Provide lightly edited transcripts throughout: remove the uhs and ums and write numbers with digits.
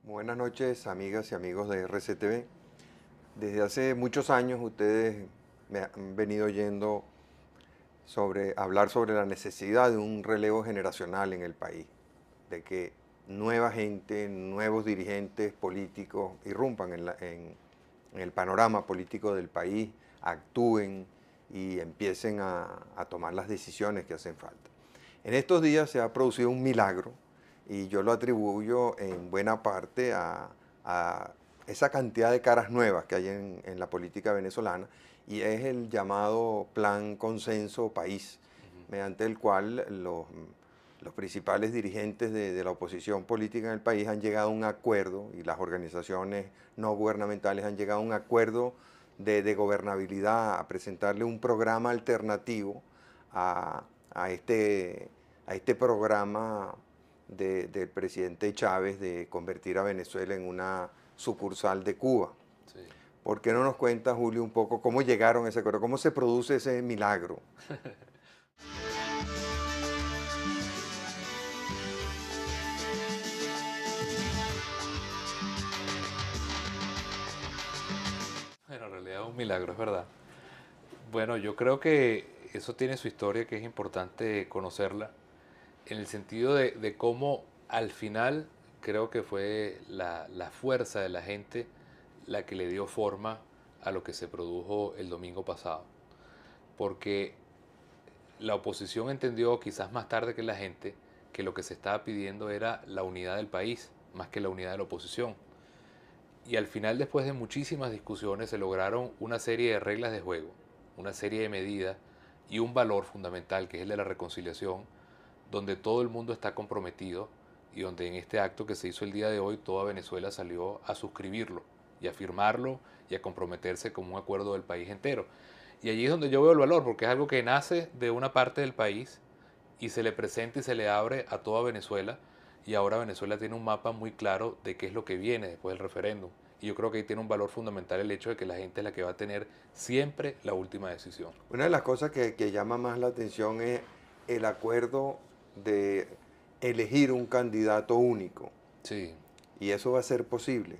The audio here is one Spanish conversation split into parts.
Buenas noches, amigas y amigos de RCTV. Desde hace muchos años ustedes me han venido oyendo hablar sobre la necesidad de un relevo generacional en el país, de que nueva gente, nuevos dirigentes políticos irrumpan en el panorama político del país, actúen y empiecen a tomar las decisiones que hacen falta. En estos días se ha producido un milagro y yo lo atribuyo en buena parte a esa cantidad de caras nuevas que hay en la política venezolana, y es el llamado Plan Consenso País, Ujú. mediante el cual los principales dirigentes de la oposición política en el país han llegado a un acuerdo, y las organizaciones no gubernamentales han llegado a un acuerdo de gobernabilidad, a presentarle un programa alternativo a, a este, a este programa del presidente Chávez de convertir a Venezuela en una sucursal de Cuba. Sí. ¿Por qué no nos cuenta, Julio, un poco cómo llegaron a ese acuerdo? ¿Cómo se produce ese milagro? Bueno, en realidad es un milagro, es verdad. Bueno, yo creo que eso tiene su historia que es importante conocerla, en el sentido de cómo al final creo que fue la fuerza de la gente la que le dio forma a lo que se produjo el domingo pasado. Porque la oposición entendió quizás más tarde que la gente que lo que se estaba pidiendo era la unidad del país, más que la unidad de la oposición. Y al final, después de muchísimas discusiones, se lograron una serie de reglas de juego, una serie de medidas y un valor fundamental, que es el de la reconciliación, donde todo el mundo está comprometido y donde en este acto que se hizo el día de hoy, toda Venezuela salió a suscribirlo y a firmarlo y a comprometerse como un acuerdo del país entero. Y allí es donde yo veo el valor, porque es algo que nace de una parte del país y se le presenta y se le abre a toda Venezuela, y ahora Venezuela tiene un mapa muy claro de qué es lo que viene después del referéndum. Y yo creo que ahí tiene un valor fundamental el hecho de que la gente es la que va a tener siempre la última decisión. Una de las cosas que llama más la atención es el acuerdo de elegir un candidato único, Sí. y eso va a ser posible.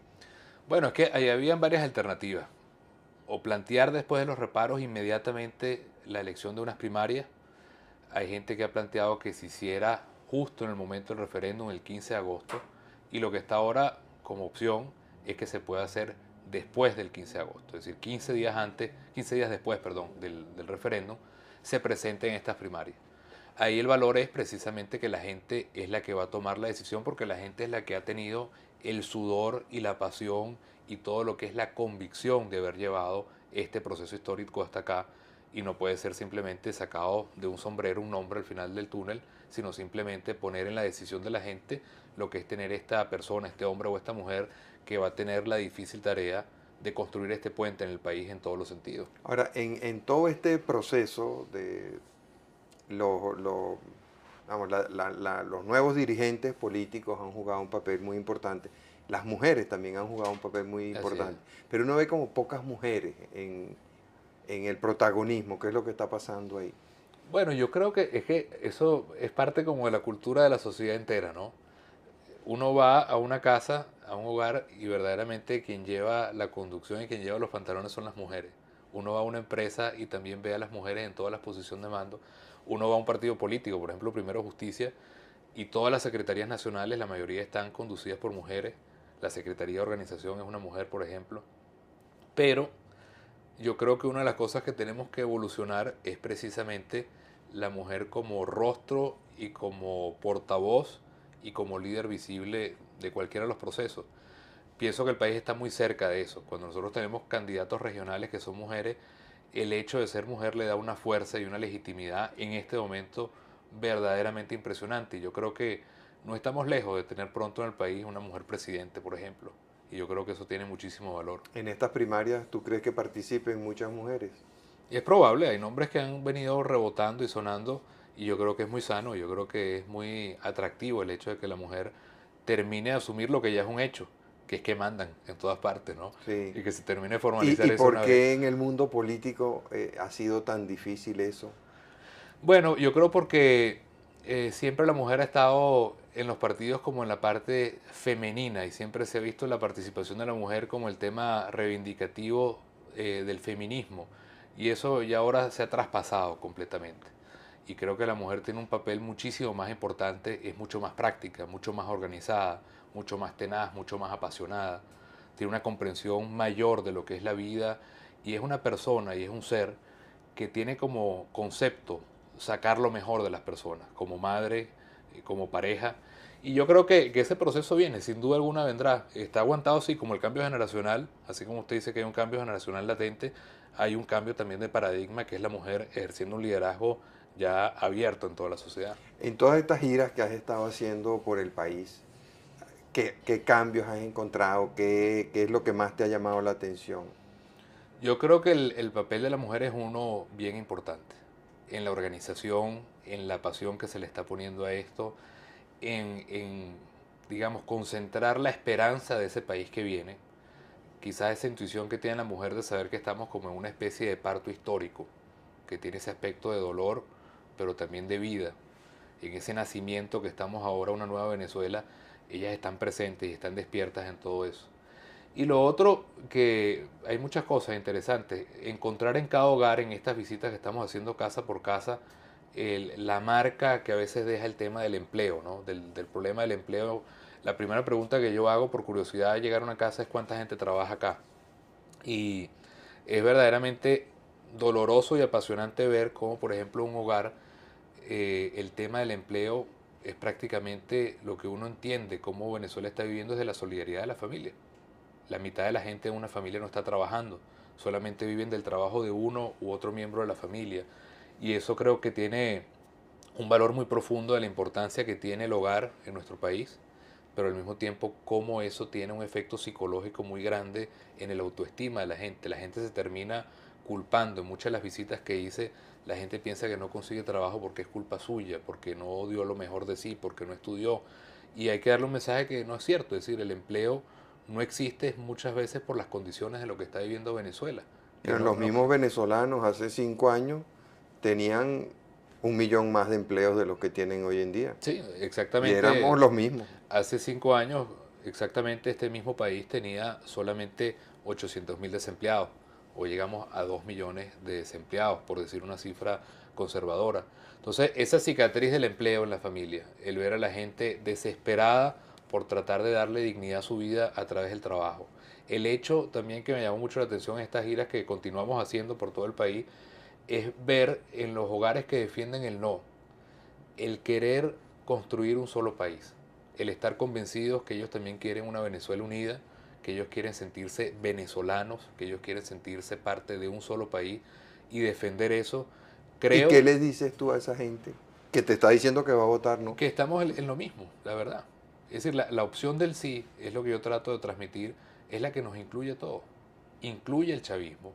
Bueno, es que ahí habían varias alternativas. O plantear después de los reparos inmediatamente la elección de unas primarias. Hay gente que ha planteado que se hiciera justo en el momento del referéndum, el 15 de agosto, y lo que está ahora como opción es que se pueda hacer después del 15 de agosto, es decir, 15 días antes, 15 días después, perdón, del referéndum, se presenten estas primarias. Ahí el valor es precisamente que la gente es la que va a tomar la decisión, porque la gente es la que ha tenido el sudor y la pasión y todo lo que es la convicción de haber llevado este proceso histórico hasta acá, y no puede ser simplemente sacado de un sombrero un nombre al final del túnel, sino simplemente poner en la decisión de la gente lo que es tener esta persona, este hombre o esta mujer que va a tener la difícil tarea de construir este puente en el país en todos los sentidos. Ahora, en todo este proceso de los, vamos, los nuevos dirigentes políticos han jugado un papel muy importante. Las mujeres también han jugado un papel muy Así es. importante. Pero uno ve como pocas mujeres en el protagonismo. ¿Qué es lo que está pasando ahí? Bueno, yo creo que eso es parte como de la cultura de la sociedad entera, ¿no? Uno va a una casa, a un hogar, y verdaderamente quien lleva la conducción y quien lleva los pantalones son las mujeres. Uno va a una empresa y también ve a las mujeres en todas las posiciones de mando. Uno va a un partido político, por ejemplo, Primero Justicia, y todas las secretarías nacionales, la mayoría están conducidas por mujeres. La Secretaría de Organización es una mujer, por ejemplo. Pero yo creo que una de las cosas que tenemos que evolucionar es precisamente la mujer como rostro y como portavoz y como líder visible de cualquiera de los procesos. Pienso que el país está muy cerca de eso. Cuando nosotros tenemos candidatos regionales que son mujeres, el hecho de ser mujer le da una fuerza y una legitimidad en este momento verdaderamente impresionante. Y yo creo que no estamos lejos de tener pronto en el país una mujer presidente, por ejemplo. Y yo creo que eso tiene muchísimo valor. En estas primarias, ¿tú crees que participen muchas mujeres? Y es probable, hay nombres que han venido rebotando y sonando, y yo creo que es muy sano, yo creo que es muy atractivo el hecho de que la mujer termine de asumir lo que ya es un hecho, que es que mandan en todas partes, ¿no? Sí. Y que se termine de ¿Y formalizar eso por una vez. qué en el mundo político ha sido tan difícil eso? Bueno, yo creo porque siempre la mujer ha estado en los partidos como en la parte femenina y siempre se ha visto la participación de la mujer como el tema reivindicativo del feminismo y eso ya ahora se ha traspasado completamente. Y creo que la mujer tiene un papel muchísimo más importante, es mucho más práctica, mucho más organizada, mucho más tenaz, mucho más apasionada, tiene una comprensión mayor de lo que es la vida y es una persona y es un ser que tiene como concepto sacar lo mejor de las personas, como madre, como pareja. Y yo creo que ese proceso viene, sin duda alguna vendrá. Está aguantado, sí, como el cambio generacional, así como usted dice que hay un cambio generacional latente, hay un cambio también de paradigma, que es la mujer ejerciendo un liderazgo ya abierto en toda la sociedad. En todas estas giras que has estado haciendo por el país, ¿qué cambios has encontrado? ¿Qué es lo que más te ha llamado la atención? Yo creo que el papel de la mujer es uno bien importante en la organización, en la pasión que se le está poniendo a esto, en, digamos, concentrar la esperanza de ese país que viene. Quizás esa intuición que tiene la mujer de saber que estamos como en una especie de parto histórico, que tiene ese aspecto de dolor, pero también de vida. En ese nacimiento que estamos ahora, una nueva Venezuela, ellas están presentes y están despiertas en todo eso. Y lo otro, que hay muchas cosas interesantes. Encontrar en cada hogar, en estas visitas que estamos haciendo casa por casa, la marca que a veces deja el tema del empleo, ¿no? Del problema del empleo. La primera pregunta que yo hago por curiosidad al llegar a una casa es cuánta gente trabaja acá. Y es verdaderamente doloroso y apasionante ver cómo, por ejemplo, un hogar, el tema del empleo es prácticamente lo que uno entiende, cómo Venezuela está viviendo desde la solidaridad de la familia. La mitad de la gente de una familia no está trabajando, solamente viven del trabajo de uno u otro miembro de la familia. Y eso creo que tiene un valor muy profundo de la importancia que tiene el hogar en nuestro país, pero al mismo tiempo cómo eso tiene un efecto psicológico muy grande en el autoestima de la gente. La gente se termina culpando. En muchas de las visitas que hice, la gente piensa que no consigue trabajo porque es culpa suya, porque no dio lo mejor de sí, porque no estudió. Y hay que darle un mensaje que no es cierto, es decir, el empleo no existe muchas veces por las condiciones de lo que está viviendo Venezuela. Que Pero no, los no, mismos venezolanos hace 5 años tenían 1 millón más de empleos de los que tienen hoy en día. sí, Y éramos exactamente. los mismos. Hace 5 años, exactamente este mismo país tenía solamente 800.000 desempleados. Hoy llegamos a 2 millones de desempleados, por decir una cifra conservadora. Entonces, esa cicatriz del empleo en la familia, el ver a la gente desesperada por tratar de darle dignidad a su vida a través del trabajo. El hecho también que me llamó mucho la atención en estas giras que continuamos haciendo por todo el país es ver en los hogares que defienden el no, el querer construir un solo país, el estar convencidos que ellos también quieren una Venezuela unida, que ellos quieren sentirse venezolanos, que ellos quieren sentirse parte de un solo país y defender eso, ¿Y creo qué le dices tú a esa gente que te está diciendo que va a votar no? que estamos en lo mismo, la verdad. Es decir, la opción del sí, es lo que yo trato de transmitir, es la que nos incluye todo. Incluye el chavismo,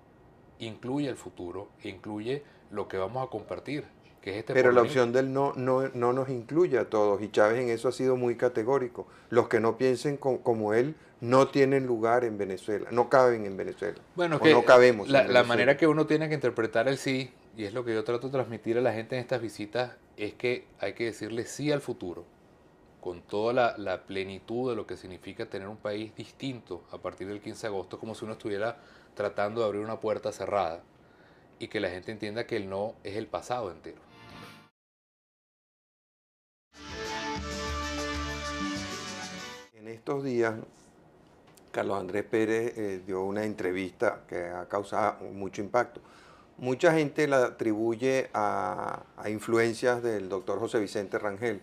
incluye el futuro, incluye lo que vamos a compartir, que es este Pero la porvenir. opción del no nos incluye a todos y Chávez en eso ha sido muy categórico. Los que no piensen como él no tienen lugar en Venezuela, no caben en Venezuela Bueno, es o no que cabemos en la manera Venezuela. que uno tiene que interpretar el sí, y es lo que yo trato de transmitir a la gente en estas visitas, es que hay que decirle sí al futuro, con toda la plenitud de lo que significa tener un país distinto a partir del 15 de agosto, como si uno estuviera tratando de abrir una puerta cerrada, y que la gente entienda que el no es el pasado entero. En estos días, Carlos Andrés Pérez dio una entrevista que ha causado mucho impacto. Mucha gente la atribuye a influencias del doctor José Vicente Rangel.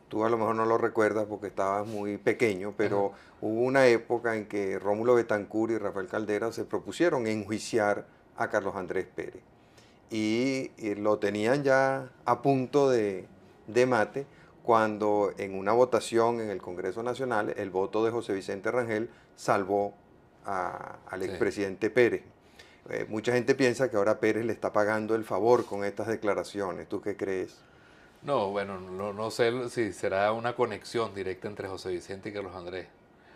Tú a lo mejor no lo recuerdas porque estabas muy pequeño, Ajá. pero hubo una época en que Rómulo Betancourt y Rafael Caldera se propusieron enjuiciar a Carlos Andrés Pérez. Y lo tenían ya a punto de mate cuando en una votación en el Congreso Nacional el voto de José Vicente Rangel salvó al Sí. expresidente Pérez. Mucha gente piensa que ahora Pérez le está pagando el favor con estas declaraciones. ¿Tú qué crees? No, bueno, no sé si será una conexión directa entre José Vicente y Carlos Andrés.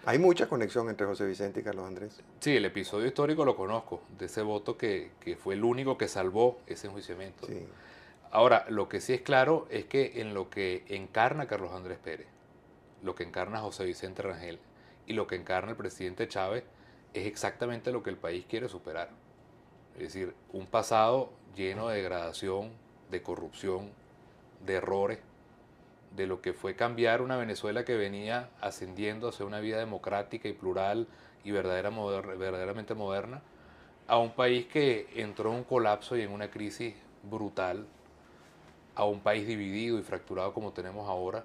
Hay mucha conexión entre José Vicente y Carlos Andrés. Sí, el episodio histórico lo conozco, de ese voto que fue el único que salvó ese enjuiciamiento. Sí. Ahora, lo que sí es claro es que en lo que encarna Carlos Andrés Pérez, lo que encarna José Vicente Rangel y lo que encarna el presidente Chávez es exactamente lo que el país quiere superar. Es decir, un pasado lleno de degradación, de corrupción, de errores, de lo que fue cambiar una Venezuela que venía ascendiendo hacia una vida democrática y plural y verdaderamente moderna, a un país que entró en un colapso y en una crisis brutal, a un país dividido y fracturado como tenemos ahora,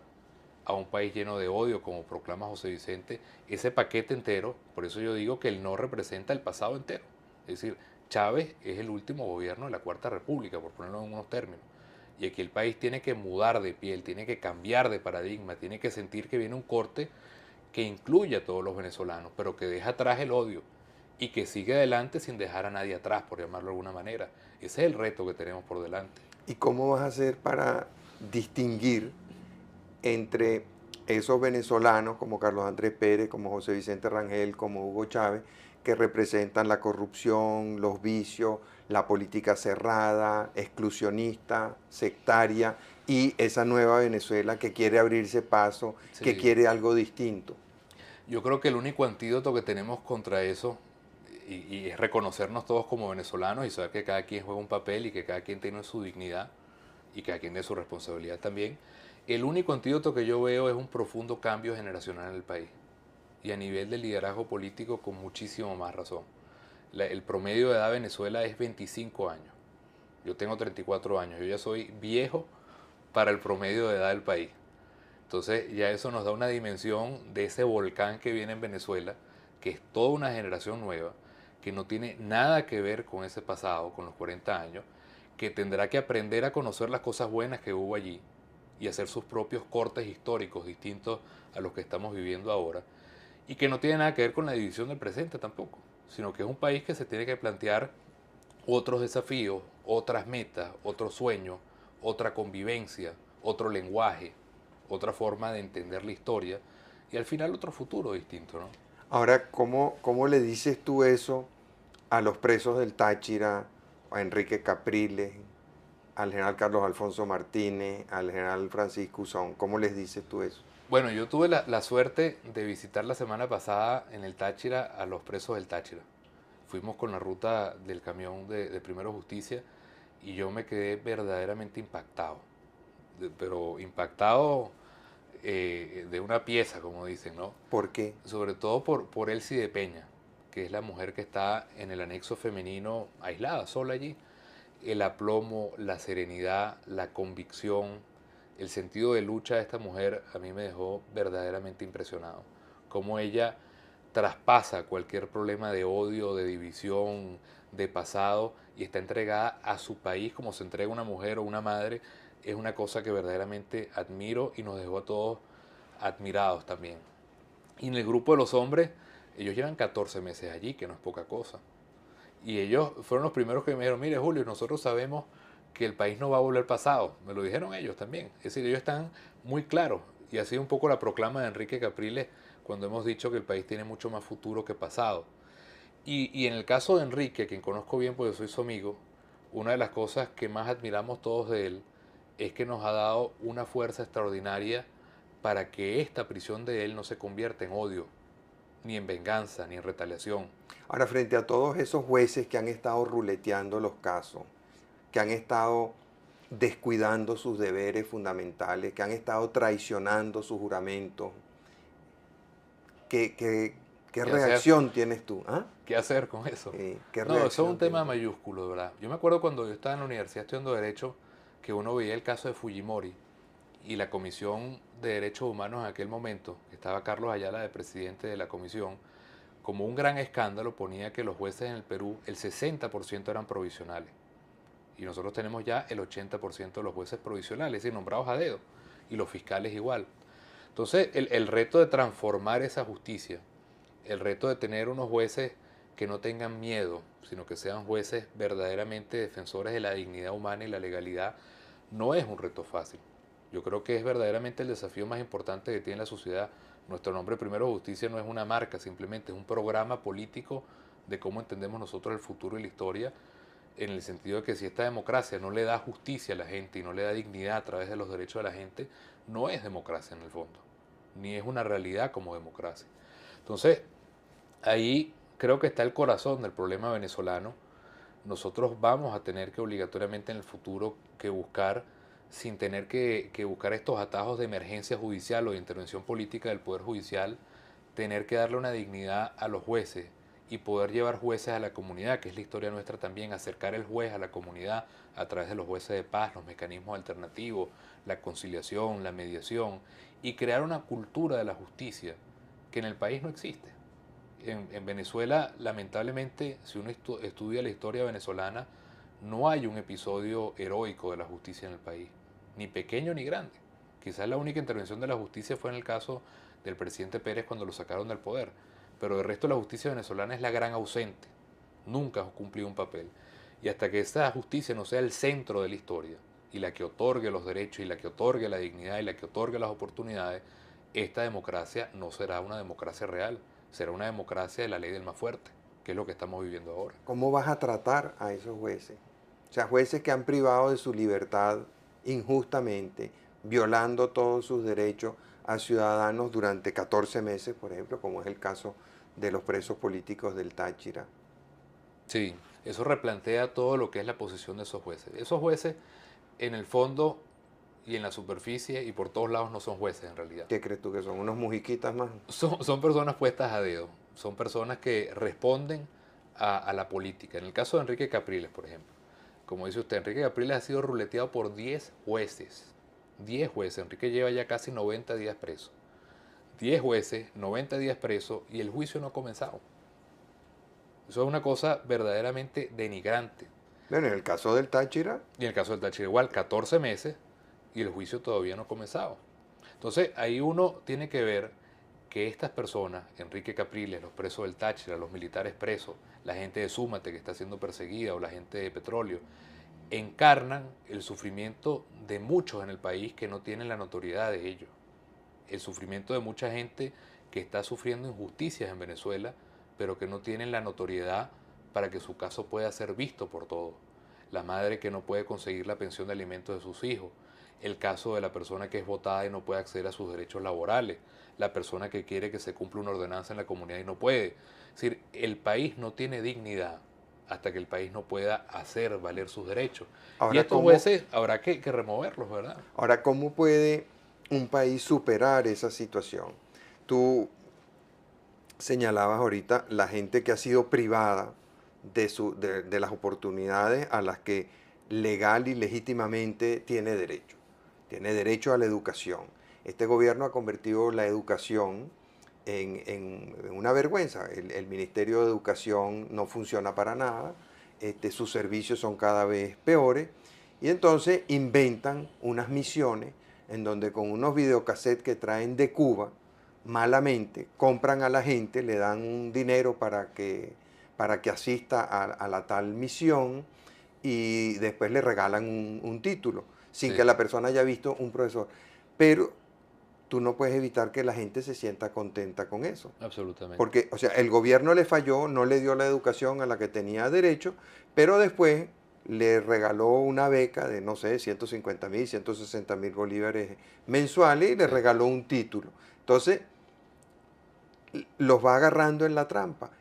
a un país lleno de odio como proclama José Vicente, ese paquete entero, por eso yo digo que él no representa el pasado entero. Es decir, Chávez es el último gobierno de la Cuarta República, por ponerlo en unos términos. Y aquí el país tiene que mudar de piel, tiene que cambiar de paradigma, tiene que sentir que viene un corte que incluye a todos los venezolanos, pero que deja atrás el odio y que sigue adelante sin dejar a nadie atrás, por llamarlo de alguna manera. Ese es el reto que tenemos por delante. ¿Y cómo vas a hacer para distinguir entre esos venezolanos como Carlos Andrés Pérez, como José Vicente Rangel, como Hugo Chávez, que representan la corrupción, los vicios, la política cerrada, exclusionista, sectaria, y esa nueva Venezuela que quiere abrirse paso, que Sí. quiere algo distinto? Yo creo que el único antídoto que tenemos contra eso y es reconocernos todos como venezolanos y saber que cada quien juega un papel y que cada quien tiene su dignidad y cada quien tiene su responsabilidad también. El único antídoto que yo veo es un profundo cambio generacional en el país y a nivel de liderazgo político con muchísimo más razón. El promedio de edad de Venezuela es 25 años. Yo tengo 34 años, yo ya soy viejo para el promedio de edad del país. Entonces ya eso nos da una dimensión de ese volcán que viene en Venezuela, que es toda una generación nueva, que no tiene nada que ver con ese pasado, con los 40 años, que tendrá que aprender a conocer las cosas buenas que hubo allí y hacer sus propios cortes históricos distintos a los que estamos viviendo ahora, y que no tiene nada que ver con la división del presente tampoco, sino que es un país que se tiene que plantear otros desafíos, otras metas, otros sueños, otra convivencia, otro lenguaje, otra forma de entender la historia y al final otro futuro distinto, ¿no? Ahora, ¿cómo le dices tú eso a los presos del Táchira, a Enrique Capriles, al general Carlos Alfonso Martínez, al general Francisco Usón? ¿Cómo les dices tú eso? Bueno, yo tuve la suerte de visitar la semana pasada en el Táchira a los presos del Táchira. Fuimos con la ruta del camión de Primero Justicia y yo me quedé verdaderamente impactado, pero impactado de una pieza, como dicen, ¿no? ¿Por qué? Sobre todo por Elsie de Peña, que es la mujer que está en el anexo femenino aislada, sola allí. El aplomo, la serenidad, la convicción, el sentido de lucha de esta mujer a mí me dejó verdaderamente impresionado. Cómo ella traspasa cualquier problema de odio, de división, de pasado y está entregada a su país como se entrega una mujer o una madre, es una cosa que verdaderamente admiro y nos dejó a todos admirados también. Y en el grupo de los hombres, ellos llevan 14 meses allí, que no es poca cosa. Y ellos fueron los primeros que me dijeron, mire Julio, nosotros sabemos que el país no va a volver pasado. Me lo dijeron ellos también. Es decir, ellos están muy claros. Y ha sido un poco la proclama de Enrique Capriles cuando hemos dicho que el país tiene mucho más futuro que pasado. Y en el caso de Enrique, a quien conozco bien porque soy su amigo, una de las cosas que más admiramos todos de él es que nos ha dado una fuerza extraordinaria para que esta prisión de él no se convierta en odio, ni en venganza, ni en retaliación. Ahora, frente a todos esos jueces que han estado ruleteando los casos, que han estado descuidando sus deberes fundamentales, que han estado traicionando su juramento, ¿qué ¿Qué hacer? reacción tienes tú? ¿Ah? ¿Qué hacer con eso? ¿Qué No, eso es un reacción tienes tema tú? mayúsculo, de verdad. Yo me acuerdo cuando yo estaba en la universidad estudiando Derecho, que uno veía el caso de Fujimori y la Comisión de Derechos Humanos en aquel momento, que estaba Carlos Ayala de presidente de la comisión, como un gran escándalo ponía que los jueces en el Perú, el 60% eran provisionales. Y nosotros tenemos ya el 80% de los jueces provisionales, es decir, nombrados a dedo, y los fiscales igual. Entonces, el reto de transformar esa justicia, el reto de tener unos jueces que no tengan miedo, sino que sean jueces verdaderamente defensores de la dignidad humana y la legalidad, no es un reto fácil. Yo creo que es verdaderamente el desafío más importante que tiene la sociedad. Nuestro nombre Primero Justicia no es una marca, simplemente es un programa político de cómo entendemos nosotros el futuro y la historia en el sentido de que si esta democracia no le da justicia a la gente y no le da dignidad a través de los derechos de la gente, no es democracia en el fondo, ni es una realidad como democracia. Entonces, ahí creo que está el corazón del problema venezolano. Nosotros vamos a tener que obligatoriamente en el futuro que buscar, sin tener que buscar estos atajos de emergencia judicial o de intervención política del Poder Judicial, tener que darle una dignidad a los jueces y poder llevar jueces a la comunidad, que es la historia nuestra también, acercar el juez a la comunidad a través de los jueces de paz, los mecanismos alternativos, la conciliación, la mediación, y crear una cultura de la justicia que en el país no existe. En Venezuela, lamentablemente, si uno estudia la historia venezolana, no hay un episodio heroico de la justicia en el país, ni pequeño ni grande. Quizás la única intervención de la justicia fue en el caso del presidente Pérez cuando lo sacaron del poder, pero el resto de la justicia venezolana es la gran ausente, nunca ha cumplido un papel. Y hasta que esa justicia no sea el centro de la historia, y la que otorgue los derechos, y la que otorgue la dignidad, y la que otorgue las oportunidades, esta democracia no será una democracia real, será una democracia de la ley del más fuerte, que es lo que estamos viviendo ahora. ¿Cómo vas a tratar a esos jueces? O sea, jueces que han privado de su libertad injustamente, violando todos sus derechos a ciudadanos durante 14 meses, por ejemplo, como es el caso de los presos políticos del Táchira. Sí, eso replantea todo lo que es la posición de esos jueces. Esos jueces, en el fondo y en la superficie y por todos lados, no son jueces en realidad. ¿Qué crees tú que son? ¿Unos mujiquitas más? Son personas puestas a dedo, son personas que responden a la política. En el caso de Enrique Capriles, por ejemplo, como dice usted, Enrique Capriles ha sido ruleteado por 10 jueces. 10 jueces, Enrique lleva ya casi 90 días preso. 10 jueces, 90 días preso y el juicio no ha comenzado. Eso es una cosa verdaderamente denigrante. Bueno, en el caso del Táchira, Y en el caso del Táchira igual, 14 meses y el juicio todavía no ha comenzado. Entonces ahí uno tiene que ver que estas personas, Enrique Capriles, los presos del Táchira, los militares presos, la gente de Súmate que está siendo perseguida o la gente de Petróleo, encarnan el sufrimiento de muchos en el país que no tienen la notoriedad de ellos. El sufrimiento de mucha gente que está sufriendo injusticias en Venezuela, pero que no tienen la notoriedad para que su caso pueda ser visto por todos. La madre que no puede conseguir la pensión de alimentos de sus hijos, el caso de la persona que es votada y no puede acceder a sus derechos laborales, la persona que quiere que se cumpla una ordenanza en la comunidad y no puede. Es decir, el país no tiene dignidad hasta que el país no pueda hacer valer sus derechos. Y ahora estos jueces habrá que removerlos, ¿verdad? ¿cómo puede un país superar esa situación? Tú señalabas ahorita la gente que ha sido privada de las oportunidades a las que legal y legítimamente tiene derecho. Tiene derecho a la educación. Este gobierno ha convertido la educación en una vergüenza. El Ministerio de Educación no funciona para nada, sus servicios son cada vez peores y entonces inventan unas misiones en donde con unos videocassettes que traen de Cuba, malamente, compran a la gente, le dan un dinero para que asista a la tal misión y después le regalan un título, sin Sí, que la persona haya visto un profesor. Pero tú no puedes evitar que la gente se sienta contenta con eso. absolutamente. Porque, o sea, el gobierno le falló, no le dio la educación a la que tenía derecho, pero después le regaló una beca de, no sé, 150.000, 160.000 bolívares mensuales y le Sí, regaló un título. Entonces, los va agarrando en la trampa.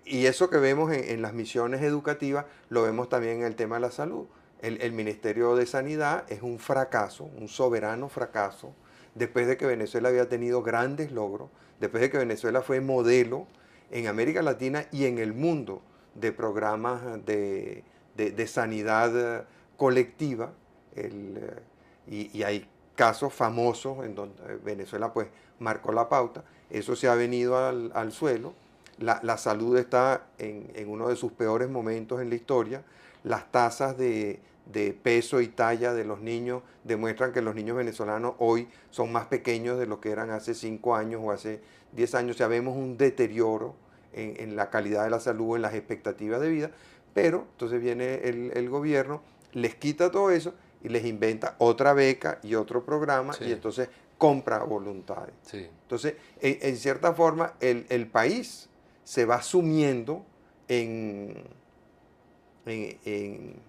Y eso que vemos en las misiones educativas, lo vemos también en el tema de la salud. El Ministerio de Sanidad es un fracaso, un soberano fracaso, después de que Venezuela había tenido grandes logros, después de que Venezuela fue modelo en América Latina y en el mundo de programas de sanidad colectiva. Y hay casos famosos en donde Venezuela pues marcó la pauta. Eso se ha venido al suelo. La salud está en uno de sus peores momentos en la historia. Las tasas de peso y talla de los niños demuestran que los niños venezolanos hoy son más pequeños de lo que eran hace 5 años o hace 10 años. Ya vemos un deterioro en la calidad de la salud, en las expectativas de vida, pero entonces viene el gobierno, les quita todo eso y les inventa otra beca y otro programa y sí, entonces compra voluntades. sí, Entonces, en cierta forma, el país se va sumiendo en, en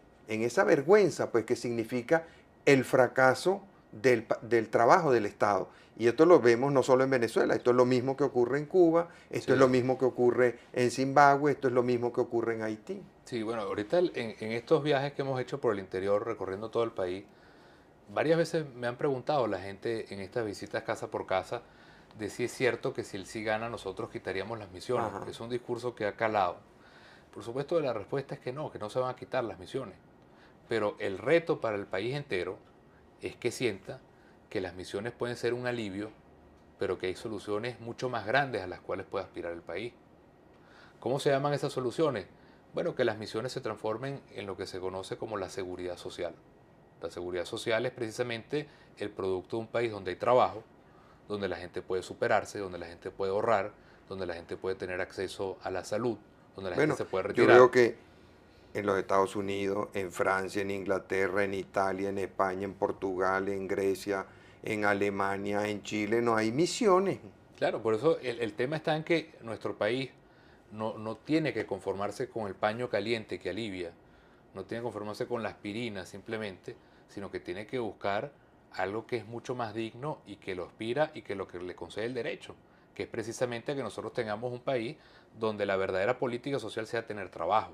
esa vergüenza, pues que significa el fracaso del trabajo del Estado. Y esto lo vemos no solo en Venezuela, esto es lo mismo que ocurre en Cuba, esto es lo Sí, mismo que ocurre en Zimbabue, esto es lo mismo que ocurre en Haití. sí, bueno, ahorita en estos viajes que hemos hecho por el interior, recorriendo todo el país, varias veces me han preguntado la gente en estas visitas casa por casa de si es cierto que si el sí gana nosotros quitaríamos las misiones. Ajá. Es un discurso que ha calado. Por supuesto, la respuesta es que no se van a quitar las misiones. Pero el reto para el país entero es que sienta que las misiones pueden ser un alivio, pero que hay soluciones mucho más grandes a las cuales puede aspirar el país. ¿Cómo se llaman esas soluciones? Bueno, que las misiones se transformen en lo que se conoce como la seguridad social. La seguridad social es precisamente el producto de un país donde hay trabajo, donde la gente puede superarse, donde la gente puede ahorrar, donde la gente puede tener acceso a la salud, donde la gente Bueno, se puede yo retirar. veo que en los Estados Unidos, en Francia, en Inglaterra, en Italia, en España, en Portugal, en Grecia, en Alemania, en Chile, no hay misiones. Claro, por eso el tema está en que nuestro país no tiene que conformarse con el paño caliente que alivia, no tiene que conformarse con la aspirina simplemente, sino que tiene que buscar algo que es mucho más digno y que lo aspira y que lo que le concede el derecho, que es precisamente que nosotros tengamos un país donde la verdadera política social sea tener trabajo,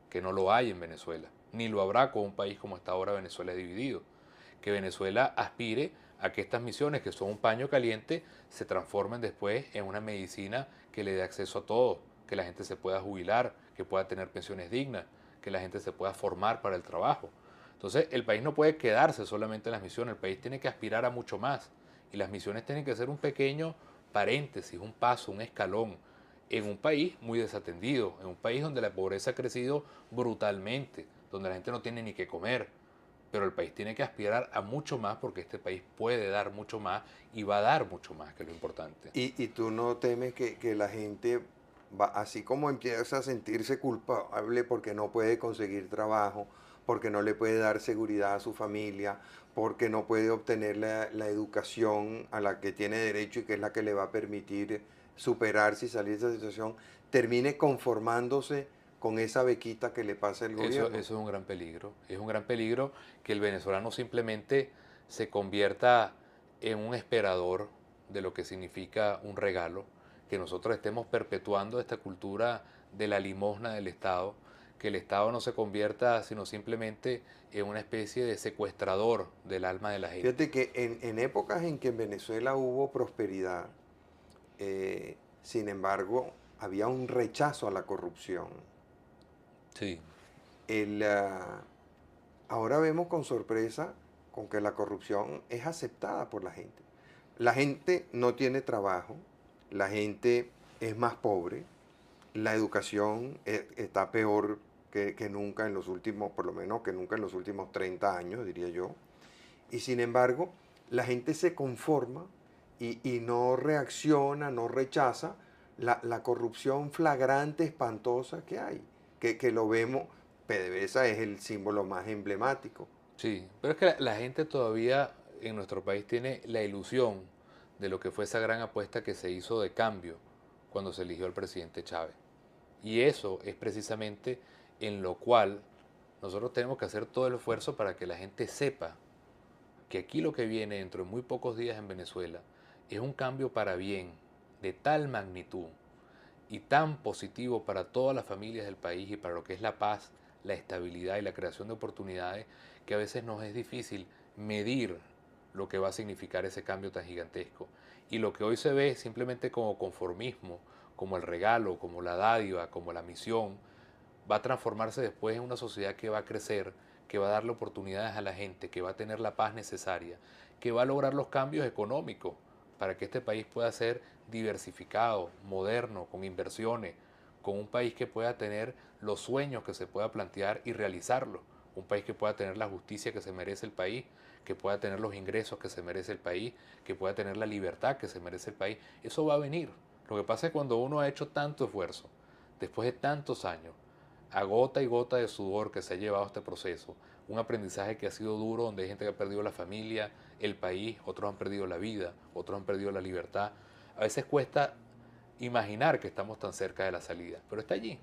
que no lo hay en Venezuela, ni lo habrá con un país como está ahora Venezuela dividido. Que Venezuela aspire a que estas misiones, que son un paño caliente, se transformen después en una medicina que le dé acceso a todos, que la gente se pueda jubilar, que pueda tener pensiones dignas, que la gente se pueda formar para el trabajo. Entonces, el país no puede quedarse solamente en las misiones, el país tiene que aspirar a mucho más. Y las misiones tienen que ser un pequeño paréntesis, un paso, un escalón, en un país muy desatendido, en un país donde la pobreza ha crecido brutalmente, donde la gente no tiene ni qué comer, pero el país tiene que aspirar a mucho más porque este país puede dar mucho más y va a dar mucho más, que es lo importante. Y tú no temes que la gente, va, así como empieza a sentirse culpable porque no puede conseguir trabajo, porque no le puede dar seguridad a su familia, porque no puede obtener la educación a la que tiene derecho y que es la que le va a permitir superarse y salir de esa situación, termine conformándose con esa bequita que le pasa el Eso gobierno? es un gran peligro. Es un gran peligro que el venezolano simplemente se convierta en un esperador de lo que significa un regalo, que nosotros estemos perpetuando esta cultura de la limosna del Estado, que el Estado no se convierta sino simplemente en una especie de secuestrador del alma de la gente. Fíjate que en épocas en que en Venezuela hubo prosperidad, sin embargo, había un rechazo a la corrupción. Sí, El, ahora vemos con sorpresa con que la corrupción es aceptada por la gente. La gente no tiene trabajo, la gente es más pobre, la educación está peor que nunca en los últimos, por lo menos que nunca en los últimos 30 años, diría yo. Y sin embargo, la gente se conforma y no reacciona, no rechaza la corrupción flagrante, espantosa que hay, que lo vemos, PDVSA es el símbolo más emblemático. sí, pero es que la gente todavía en nuestro país tiene la ilusión de lo que fue esa gran apuesta que se hizo de cambio cuando se eligió al presidente Chávez. Y eso es precisamente en lo cual nosotros tenemos que hacer todo el esfuerzo para que la gente sepa que aquí lo que viene dentro de muy pocos días en Venezuela es un cambio para bien de tal magnitud y tan positivo para todas las familias del país y para lo que es la paz, la estabilidad y la creación de oportunidades, que a veces nos es difícil medir lo que va a significar ese cambio tan gigantesco. Y lo que hoy se ve simplemente como conformismo, como el regalo, como la dádiva, como la misión, va a transformarse después en una sociedad que va a crecer, que va a darle oportunidades a la gente, que va a tener la paz necesaria, que va a lograr los cambios económicos para que este país pueda ser diversificado, moderno, con inversiones, con un país que pueda tener los sueños que se pueda plantear y realizarlos, un país que pueda tener la justicia que se merece el país, que pueda tener los ingresos que se merece el país, que pueda tener la libertad que se merece el país. Eso va a venir. Lo que pasa es que cuando uno ha hecho tanto esfuerzo, después de tantos años, a gota y gota de sudor que se ha llevado este proceso, un aprendizaje que ha sido duro, donde hay gente que ha perdido la familia, el país, otros han perdido la vida, otros han perdido la libertad. A veces cuesta imaginar que estamos tan cerca de la salida, pero está allí.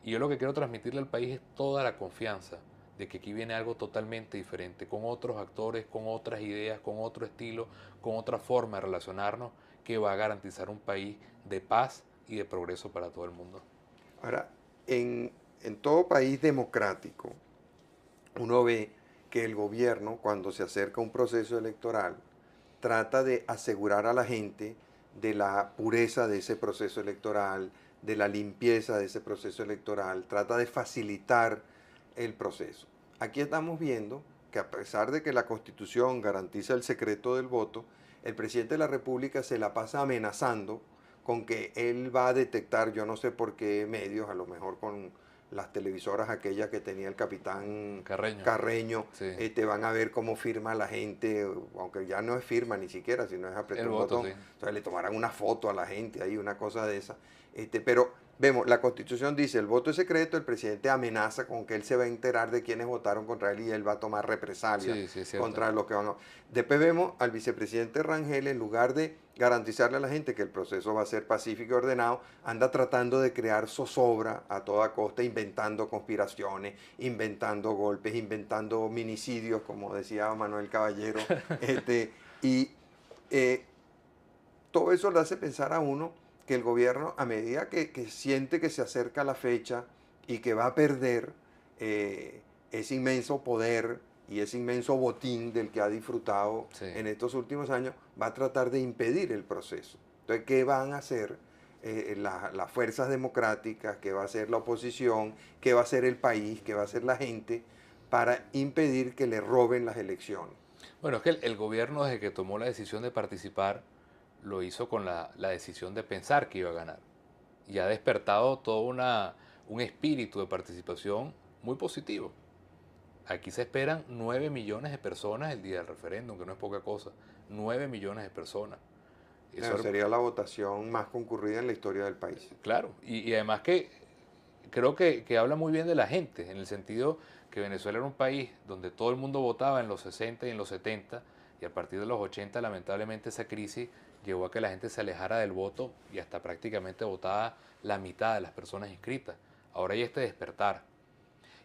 Y yo lo que quiero transmitirle al país es toda la confianza de que aquí viene algo totalmente diferente, con otros actores, con otras ideas, con otro estilo, con otra forma de relacionarnos, que va a garantizar un país de paz y de progreso para todo el mundo. Ahora, en todo país democrático, uno ve que el gobierno, cuando se acerca a un proceso electoral, trata de asegurar a la gente de la pureza de ese proceso electoral, de la limpieza de ese proceso electoral, trata de facilitar el proceso. Aquí estamos viendo que a pesar de que la Constitución garantiza el secreto del voto, el presidente de la República se la pasa amenazando con que él va a detectar, yo no sé por qué medios, a lo mejor con las televisoras aquellas que tenía el capitán Carreño, Carreño, sí, van a ver cómo firma la gente, aunque ya no es firma ni siquiera, sino es el apretar un voto, botón, sí. entonces le tomarán una foto a la gente ahí, una cosa de esa. Pero vemos, la Constitución dice, el voto es secreto, el presidente amenaza con que él se va a enterar de quienes votaron contra él y él va a tomar represalias Sí, sí, es cierto. contra los que van a... Después vemos al vicepresidente Rangel, en lugar de garantizarle a la gente que el proceso va a ser pacífico y ordenado, anda tratando de crear zozobra a toda costa, inventando conspiraciones, inventando golpes, inventando homicidios, como decía Manuel Caballero, y eh, todo eso le hace pensar a uno que el gobierno, a medida que siente que se acerca la fecha y que va a perder ese inmenso poder y ese inmenso botín del que ha disfrutado Sí. en estos últimos años, va a tratar de impedir el proceso. Entonces, ¿qué van a hacer las fuerzas democráticas? ¿Qué va a hacer la oposición? ¿Qué va a hacer el país? ¿Qué va a hacer la gente para impedir que le roben las elecciones? Bueno, es que el gobierno desde que tomó la decisión de participar, lo hizo con la decisión de pensar que iba a ganar. Y ha despertado todo un espíritu de participación muy positivo. Aquí se esperan 9 millones de personas el día del referéndum, que no es poca cosa. 9 millones de personas. Bueno, Eso, sería la votación más concurrida en la historia del país. claro, y además que creo que habla muy bien de la gente, en el sentido que Venezuela era un país donde todo el mundo votaba en los 60 y en los 70, y a partir de los 80 lamentablemente esa crisis llevó a que la gente se alejara del voto y hasta prácticamente votaba la mitad de las personas inscritas. Ahora hay este despertar,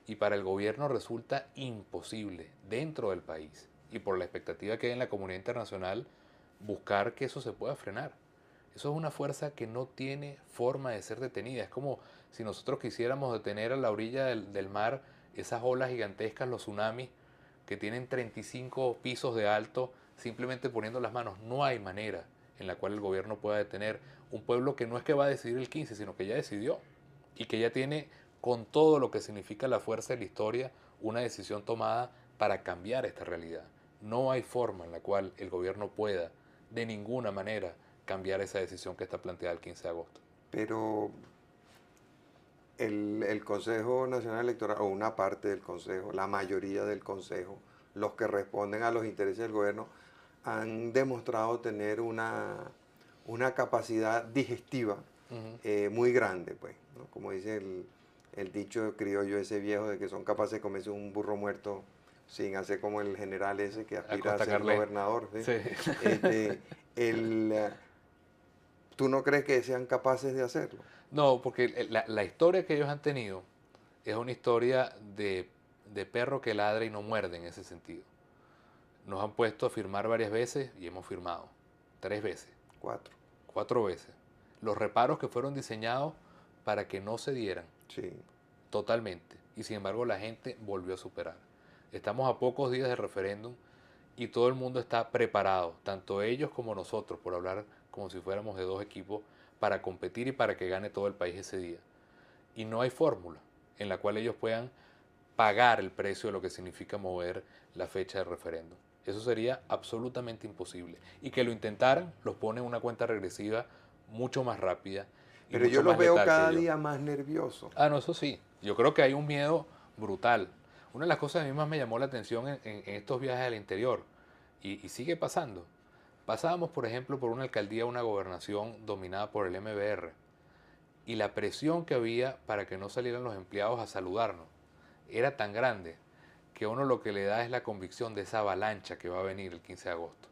y para el gobierno resulta imposible dentro del país y por la expectativa que hay en la comunidad internacional buscar que eso se pueda frenar. Eso es una fuerza que no tiene forma de ser detenida. Es como si nosotros quisiéramos detener a la orilla del mar esas olas gigantescas, los tsunamis, que tienen 35 pisos de alto, simplemente poniendo las manos. No hay manera en la cual el gobierno pueda detener un pueblo que no es que va a decidir el 15, sino que ya decidió y que ya tiene, con todo lo que significa la fuerza de la historia, una decisión tomada para cambiar esta realidad. No hay forma en la cual el gobierno pueda, de ninguna manera, cambiar esa decisión que está planteada el 15 de agosto. Pero el Consejo Nacional Electoral, o una parte del Consejo, la mayoría del Consejo, los que responden a los intereses del gobierno, han demostrado tener una capacidad digestiva Uh -huh. muy grande, pues, ¿no? Como dice el dicho criollo ese viejo de que son capaces de comerse un burro muerto sin hacer como el general ese que aspira a Acosta ser Carlet. gobernador, ¿sí? Sí. Este, el, ¿Tú no crees que sean capaces de hacerlo? No, porque la historia que ellos han tenido es una historia de perro que ladra y no muerde en ese sentido. Nos han puesto a firmar varias veces y hemos firmado. 3 veces, Cuatro. 4 veces. Los reparos que fueron diseñados para que no se dieran Sí. totalmente. Y sin embargo la gente volvió a superar. Estamos a pocos días del referéndum y todo el mundo está preparado, tanto ellos como nosotros, por hablar como si fuéramos de dos equipos, para competir y para que gane todo el país ese día. Y no hay fórmula en la cual ellos puedan pagar el precio de lo que significa mover la fecha del referéndum. Eso sería absolutamente imposible. Y que lo intentaran los pone en una cuenta regresiva mucho más rápida y Pero yo mucho los más veo letal que cada ellos. día más nerviosos. Ah, no, eso sí. Yo creo que hay un miedo brutal. Una de las cosas que a mí más me llamó la atención en estos viajes al interior, y sigue pasando. Pasábamos, por ejemplo, por una alcaldía, una gobernación dominada por el MBR, y la presión que había para que no salieran los empleados a saludarnos era tan grande que a uno lo que le da es la convicción de esa avalancha que va a venir el 15 de agosto.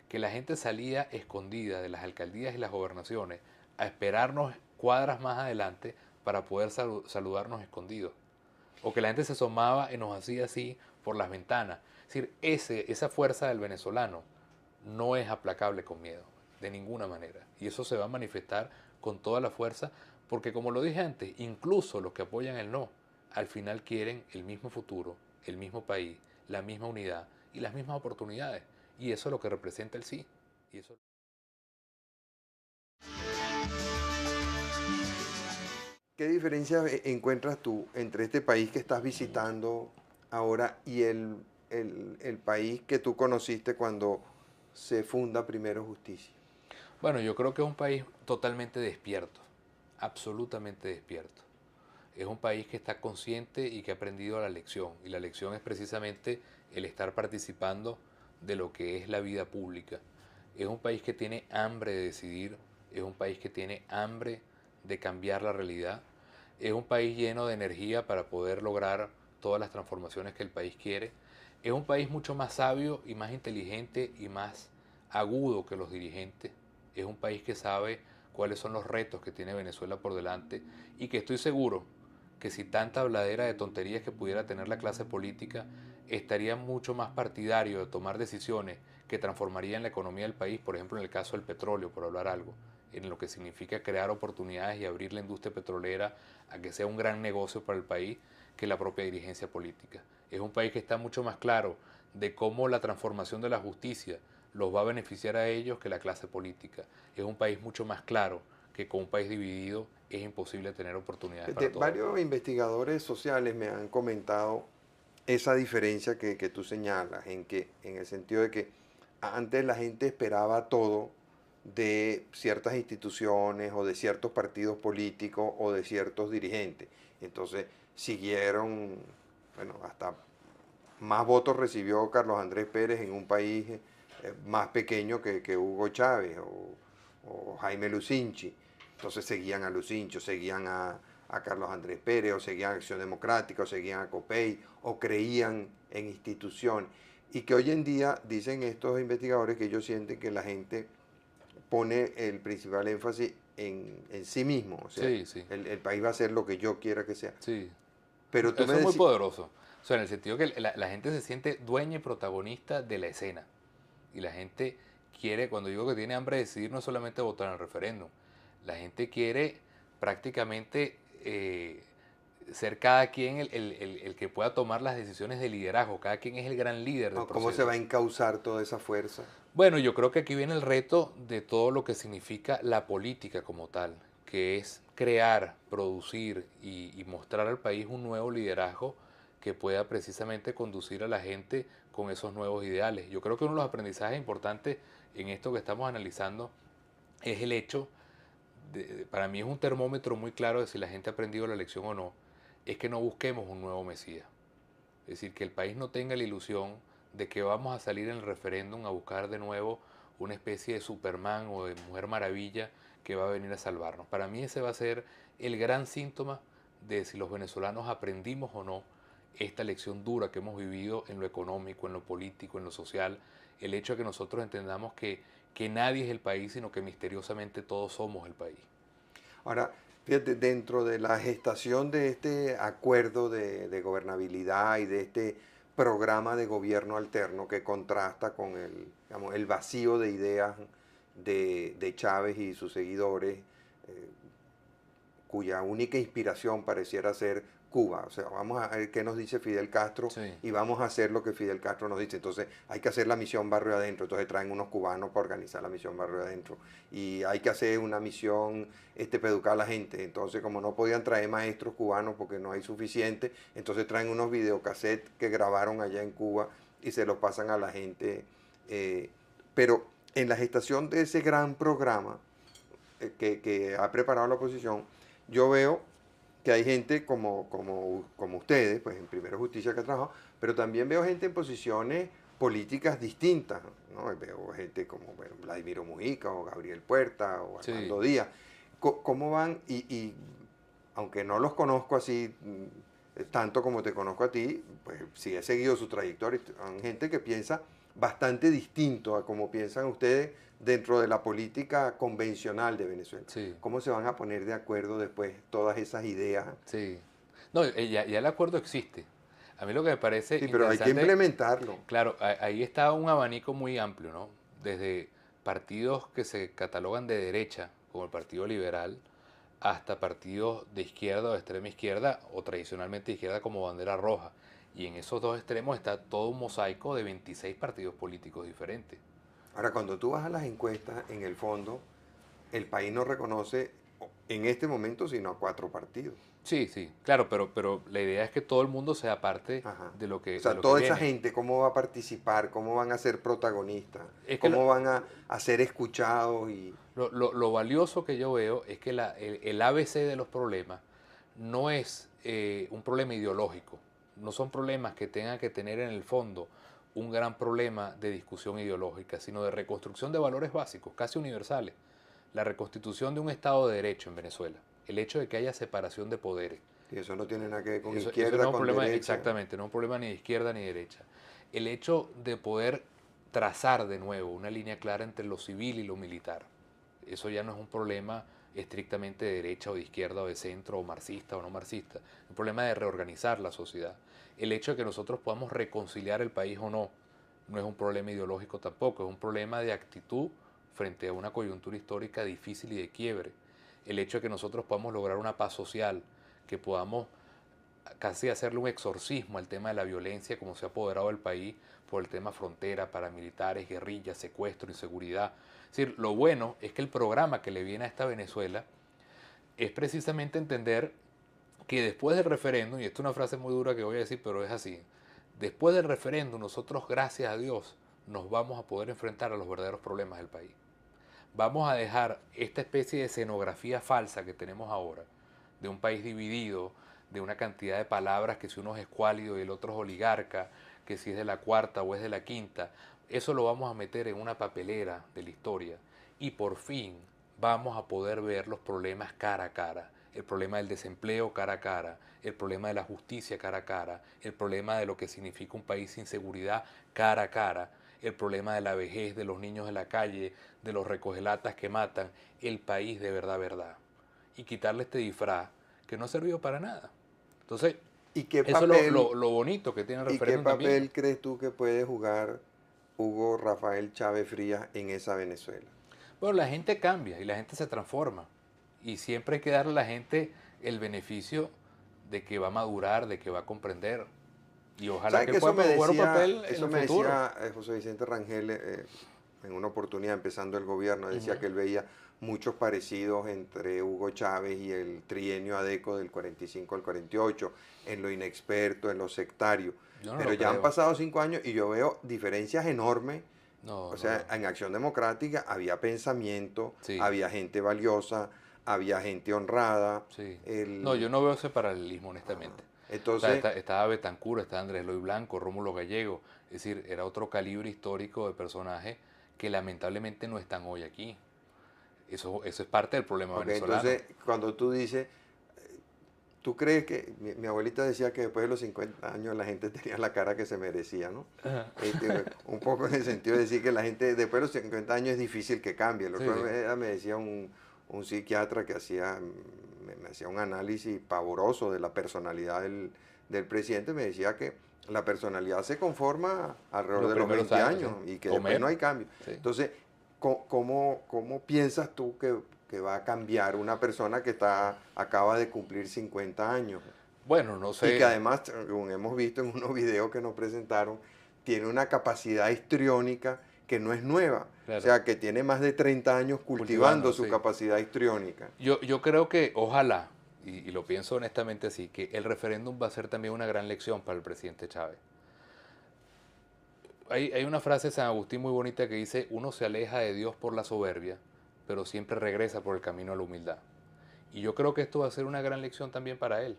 Que la gente salía escondida de las alcaldías y las gobernaciones a esperarnos cuadras más adelante para poder saludarnos escondidos. O que la gente se asomaba y nos hacía así por las ventanas. Es decir, esa fuerza del venezolano no es aplacable con miedo, de ninguna manera. Y eso se va a manifestar con toda la fuerza, porque como lo dije antes, incluso los que apoyan el no, al final quieren el mismo futuro, el mismo país, la misma unidad y las mismas oportunidades. Y eso es lo que representa el sí. Y eso... ¿Qué diferencia encuentras tú entre este país que estás visitando ahora y el país que tú conociste cuando se funda Primero Justicia? Bueno, yo creo que es un país totalmente despierto, absolutamente despierto. Es un país que está consciente y que ha aprendido la lección. Y la lección es precisamente el estar participando de lo que es la vida pública. Es un país que tiene hambre de decidir, es un país que tiene hambre de cambiar la realidad, es un país lleno de energía para poder lograr todas las transformaciones que el país quiere. Es un país mucho más sabio y más inteligente y más agudo que los dirigentes. Es un país que sabe cuáles son los retos que tiene Venezuela por delante y que estoy seguro que si tanta habladera de tonterías que pudiera tener la clase política, estaría mucho más partidario de tomar decisiones que transformarían la economía del país, por ejemplo en el caso del petróleo, por hablar algo, en lo que significa crear oportunidades y abrir la industria petrolera a que sea un gran negocio para el país, que la propia dirigencia política. Es un país que está mucho más claro de cómo la transformación de la justicia los va a beneficiar a ellos que la clase política. Es un país mucho más claro que con un país dividido es imposible tener oportunidades para todos. Varios investigadores sociales me han comentado esa diferencia que tú señalas, en el sentido de que antes la gente esperaba todo de ciertas instituciones o de ciertos partidos políticos o de ciertos dirigentes. Entonces siguieron, bueno, hasta más votos recibió Carlos Andrés Pérez en un país más pequeño que Hugo Chávez o Jaime Lucinchi. Entonces seguían a Lucincho, seguían a Carlos Andrés Pérez, o seguían a Acción Democrática, o seguían a COPEI, o creían en instituciones. Y que hoy en día dicen estos investigadores que ellos sienten que la gente pone el principal énfasis en sí mismo. O sea, Sí, sí, el país va a ser lo que yo quiera que sea. sí. Pero tú me Eso es muy decís, poderoso. O sea, en el sentido que la gente se siente dueña y protagonista de la escena. Y la gente quiere, cuando digo que tiene hambre de decidir, no es solamente votar en el referéndum. La gente quiere prácticamente ser cada quien el que pueda tomar las decisiones de liderazgo. Cada quien es el gran líder del ¿no? ¿Cómo se va a proceso. encauzar toda esa fuerza? Bueno, yo creo que aquí viene el reto de todo lo que significa la política como tal, que es crear, producir y mostrar al país un nuevo liderazgo que pueda precisamente conducir a la gente con esos nuevos ideales. Yo creo que uno de los aprendizajes importantes en esto que estamos analizando es el hecho, para mí es un termómetro muy claro de si la gente ha aprendido la lección o no, es que no busquemos un nuevo Mesías. Es decir, que el país no tenga la ilusión de que vamos a salir en el referéndum a buscar de nuevo una especie de Superman o de Mujer Maravilla que va a venir a salvarnos. Para mí ese va a ser el gran síntoma de si los venezolanos aprendimos o no esta lección dura que hemos vivido en lo económico, en lo político, en lo social, el hecho de que nosotros entendamos que nadie es el país, sino que misteriosamente todos somos el país. Ahora, fíjate, dentro de la gestación de este acuerdo de gobernabilidad y de este programa de gobierno alterno que contrasta con digamos, el vacío de ideas de Chávez y sus seguidores, eh, cuya única inspiración pareciera ser Cuba. O sea, vamos a ver qué nos dice Fidel Castro Sí, y vamos a hacer lo que Fidel Castro nos dice. Entonces hay que hacer la misión Barrio Adentro. Entonces traen unos cubanos para organizar la misión Barrio Adentro. Y hay que hacer una misión para educar a la gente. Entonces como no podían traer maestros cubanos porque no hay suficiente, entonces traen unos videocassettes que grabaron allá en Cuba y se los pasan a la gente. Pero en la gestación de ese gran programa que ha preparado la oposición, yo veo que hay gente como ustedes, pues en Primero Justicia que ha trabajado, pero también veo gente en posiciones políticas distintas, ¿no? Veo gente como bueno, Vladimiro Mujica o Gabriel Puerta o sí. Armando Díaz. ¿Cómo van? Y aunque no los conozco así tanto como te conozco a ti, pues sí he seguido su trayectoria. Hay gente que piensa bastante distinto a como piensan ustedes dentro de la política convencional de Venezuela. Sí, ¿Cómo se van a poner de acuerdo después todas esas ideas? sí. No, ya el acuerdo existe. A mí lo que me parece Sí, pero hay que interesante, implementarlo. claro, ahí está un abanico muy amplio, ¿no? Desde partidos que se catalogan de derecha, como el Partido Liberal, hasta partidos de izquierda o de extrema izquierda, o tradicionalmente de izquierda como bandera roja. Y en esos dos extremos está todo un mosaico de 26 partidos políticos diferentes. Ahora, cuando tú vas a las encuestas, en el fondo, el país no reconoce en este momento sino a 4 partidos. Sí, sí, claro, pero la idea es que todo el mundo sea parte Ajá. de lo O que, de sea, lo que toda esa viene. gente, ¿cómo va a participar? ¿Cómo van a ser protagonistas? Es que ¿Cómo van a ser escuchados? Y lo valioso que yo veo es que el ABC de los problemas no es un problema ideológico, no son problemas que tengan que tener en el fondo un gran problema de discusión ideológica, sino de reconstrucción de valores básicos, casi universales. La reconstitución de un Estado de Derecho en Venezuela, el hecho de que haya separación de poderes. y eso no tiene nada que ver con Eso no izquierda, es un con problema, derecha. exactamente, no es un problema ni de izquierda ni de derecha. El hecho de poder trazar de nuevo una línea clara entre lo civil y lo militar. Eso ya no es un problema estrictamente de derecha o de izquierda o de centro o marxista o no marxista. Es un problema de reorganizar la sociedad. El hecho de que nosotros podamos reconciliar el país o no, no es un problema ideológico tampoco, es un problema de actitud frente a una coyuntura histórica difícil y de quiebre. El hecho de que nosotros podamos lograr una paz social, que podamos casi hacerle un exorcismo al tema de la violencia como se ha apoderado del país por el tema frontera, paramilitares, guerrillas, secuestro, inseguridad. Es decir, lo bueno es que el programa que le viene a esta Venezuela es precisamente entender que después del referéndum, y esto es una frase muy dura que voy a decir, pero es así, después del referéndum nosotros, gracias a Dios, nos vamos a poder enfrentar a los verdaderos problemas del país. Vamos a dejar esta especie de escenografía falsa que tenemos ahora, de un país dividido, de una cantidad de palabras que si uno es escuálido y el otro es oligarca, que si es de la cuarta o es de la quinta, eso lo vamos a meter en una papelera de la historia y por fin vamos a poder ver los problemas cara a cara. El problema del desempleo cara a cara, el problema de la justicia cara a cara, el problema de lo que significa un país sin seguridad cara a cara, el problema de la vejez, de los niños de la calle, de los recogelatas que matan, el país de verdad, verdad. Y quitarle este disfraz que no ha servido para nada. Entonces, ¿Y qué eso es lo, papel, lo, lo bonito que tiene el y qué referéndum también. papel crees tú que puede jugar Hugo Rafael Chávez Frías en esa Venezuela? Bueno, la gente cambia y la gente se transforma. Y siempre hay que darle a la gente el beneficio de que va a madurar, de que va a comprender. Y ojalá ¿Sabes que que él pueda jugar un papel en eso el me futuro. decía José Vicente Rangel en una oportunidad empezando el gobierno? Decía Ujú. que él veía muchos parecidos entre Hugo Chávez y el trienio ADECO del 45 al 48, en lo inexperto, en lo sectario. Yo no Pero lo ya han creo. pasado 5 años y yo veo diferencias enormes. No, O no sea, lo. en Acción Democrática había pensamiento, Sí, había gente valiosa, había gente honrada. sí. No, El, yo no veo ese paralelismo, ajá. honestamente. O sea, Entonces, estaba Betancur, estaba Andrés Loy Blanco, Rómulo Gallego. Es decir, era otro calibre histórico de personajes que lamentablemente no están hoy aquí. Eso es parte del problema ok, venezolano. entonces cuando tú dices, tú crees que, mi abuelita decía que después de los 50 años la gente tenía la cara que se merecía, ¿no? Ajá. Un poco en el sentido de decir que la gente después de los 50 años es difícil que cambie. El Sí, otro sí. día me decía un psiquiatra que me hacía un análisis pavoroso de la personalidad del presidente, me decía que la personalidad se conforma alrededor Los de los primeros 20 años, sí. años y que después no Comer, hay cambio. sí. Entonces, ¿cómo piensas tú que va a cambiar una persona que acaba de cumplir 50 años? Bueno, no Y que sé. además, como hemos visto en unos videos que nos presentaron, tiene una capacidad histriónica que no es nueva. O Claro. sea, que tiene más de 30 años cultivando Cultivando, su sí. capacidad histriónica. Yo creo que, ojalá, y lo pienso honestamente así, que el referéndum va a ser también una gran lección para el presidente Chávez. Hay una frase de San Agustín muy bonita que dice, uno se aleja de Dios por la soberbia, pero siempre regresa por el camino a la humildad. Y yo creo que esto va a ser una gran lección también para él.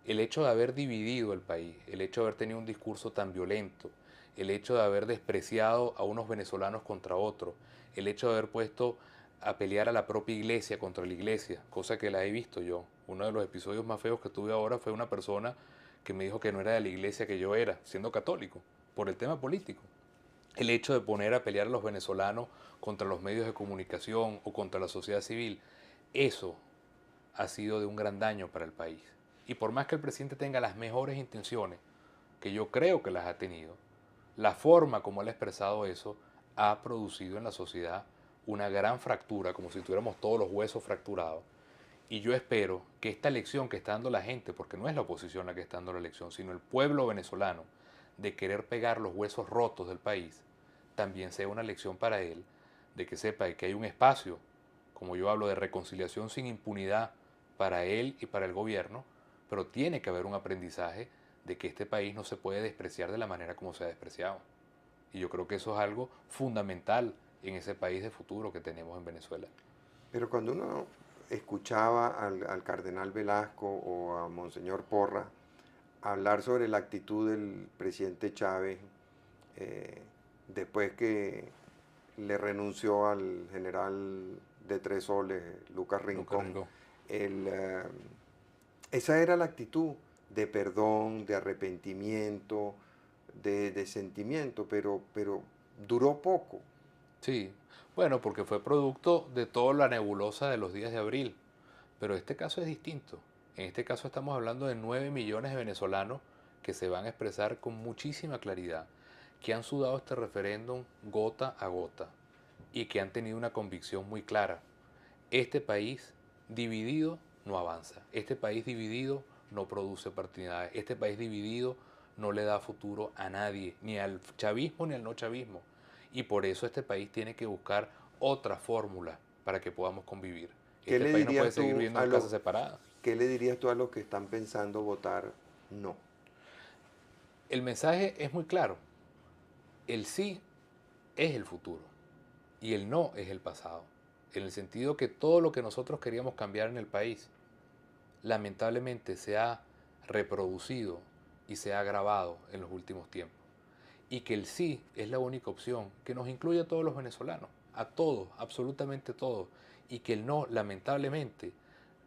El hecho de haber dividido el país, el hecho de haber tenido un discurso tan violento, el hecho de haber despreciado a unos venezolanos contra otros, el hecho de haber puesto a pelear a la propia iglesia contra la iglesia, cosa que la he visto yo. Uno de los episodios más feos que tuve ahora fue una persona que me dijo que no era de la iglesia que yo era, siendo católico, por el tema político. el hecho de poner a pelear a los venezolanos contra los medios de comunicación o contra la sociedad civil, eso ha sido de un gran daño para el país. Y por más que el presidente tenga las mejores intenciones, que yo creo que las ha tenido, la forma como él ha expresado eso ha producido en la sociedad una gran fractura, como si tuviéramos todos los huesos fracturados. Y yo espero que esta lección que está dando la gente, porque no es la oposición la que está dando la lección, sino el pueblo venezolano, de querer pegar los huesos rotos del país, también sea una lección para él, de que sepa que hay un espacio, como yo hablo de reconciliación sin impunidad para él y para el gobierno, pero tiene que haber un aprendizaje de que este país no se puede despreciar de la manera como se ha despreciado. Y yo creo que eso es algo fundamental en ese país de futuro que tenemos en Venezuela. Pero cuando uno escuchaba al cardenal Velasco o a Monseñor Porra hablar sobre la actitud del presidente Chávez eh, después que le renunció al general de Tres Soles, Lucas Nunca Rincón, Rincón. el, eh, esa era la actitud de perdón, de arrepentimiento, de sentimiento, pero duró poco. Sí, bueno, porque fue producto de toda la nebulosa de los días de abril. Pero este caso es distinto. En este caso estamos hablando de 9 millones de venezolanos que se van a expresar con muchísima claridad, que han sudado este referéndum gota a gota y que han tenido una convicción muy clara. Este país dividido no avanza. Este país dividido no produce oportunidades. Este país dividido no le da futuro a nadie, ni al chavismo ni al no chavismo. Y por eso este país tiene que buscar otra fórmula para que podamos convivir. ¿Qué Este le país no puede dirías seguir tú viviendo en casas separadas. qué le dirías tú a los que están pensando votar no? El mensaje es muy claro. El sí es el futuro y el no es el pasado. En el sentido que todo lo que nosotros queríamos cambiar en el país, lamentablemente se ha reproducido y se ha agravado en los últimos tiempos. Y que el sí es la única opción que nos incluye a todos los venezolanos, a todos, absolutamente todos. Y que el no, lamentablemente,